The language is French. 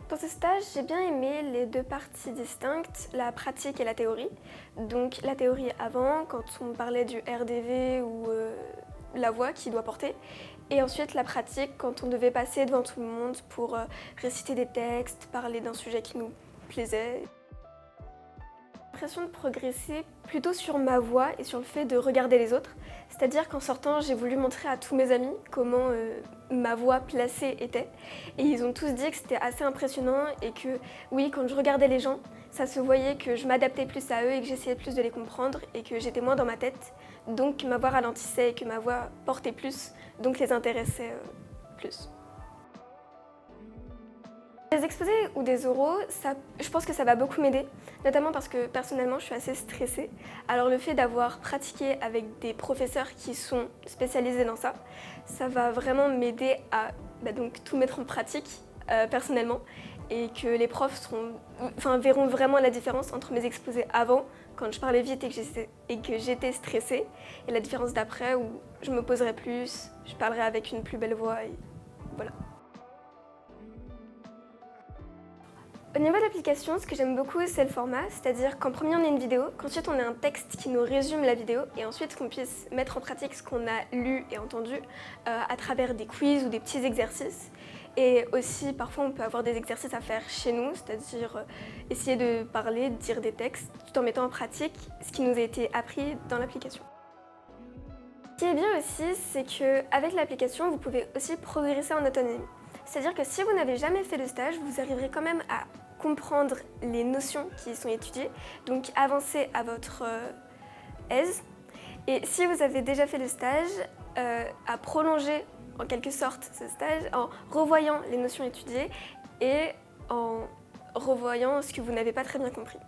Dans ce stage, j'ai bien aimé les deux parties distinctes, la pratique et la théorie. Donc la théorie avant, quand on parlait du RDV ou la voix qu'il doit porter. Et ensuite la pratique, quand on devait passer devant tout le monde pour réciter des textes, parler d'un sujet qui nous plaisait. J'ai l'impression de progresser plutôt sur ma voix et sur le fait de regarder les autres. C'est-à-dire qu'en sortant, j'ai voulu montrer à tous mes amis comment ma voix placée était. Et ils ont tous dit que c'était assez impressionnant et que oui, quand je regardais les gens, ça se voyait que je m'adaptais plus à eux et que j'essayais plus de les comprendre et que j'étais moins dans ma tête. Donc ma voix ralentissait et que ma voix portait plus, donc les intéressait plus. Des exposés ou des oraux, je pense que ça va beaucoup m'aider, notamment parce que personnellement je suis assez stressée. Alors le fait d'avoir pratiqué avec des professeurs qui sont spécialisés dans ça, ça va vraiment m'aider à donc, tout mettre en pratique personnellement et que les profs verront vraiment la différence entre mes exposés avant, quand je parlais vite et que j'étais stressée, et la différence d'après où je me poserai plus, je parlerai avec une plus belle voix et voilà. Au niveau de l'application, ce que j'aime beaucoup, c'est le format, c'est-à-dire qu'en premier on a une vidéo, qu'ensuite on a un texte qui nous résume la vidéo et ensuite qu'on puisse mettre en pratique ce qu'on a lu et entendu à travers des quiz ou des petits exercices. Et aussi, parfois, on peut avoir des exercices à faire chez nous, c'est-à-dire essayer de parler, de dire des textes, tout en mettant en pratique ce qui nous a été appris dans l'application. Ce qui est bien aussi, c'est qu'avec l'application, vous pouvez aussi progresser en autonomie. C'est-à-dire que si vous n'avez jamais fait de stage, vous arriverez quand même à comprendre les notions qui y sont étudiées, donc avancer à votre aise. Et si vous avez déjà fait le stage, à prolonger en quelque sorte ce stage en revoyant les notions étudiées et en revoyant ce que vous n'avez pas très bien compris.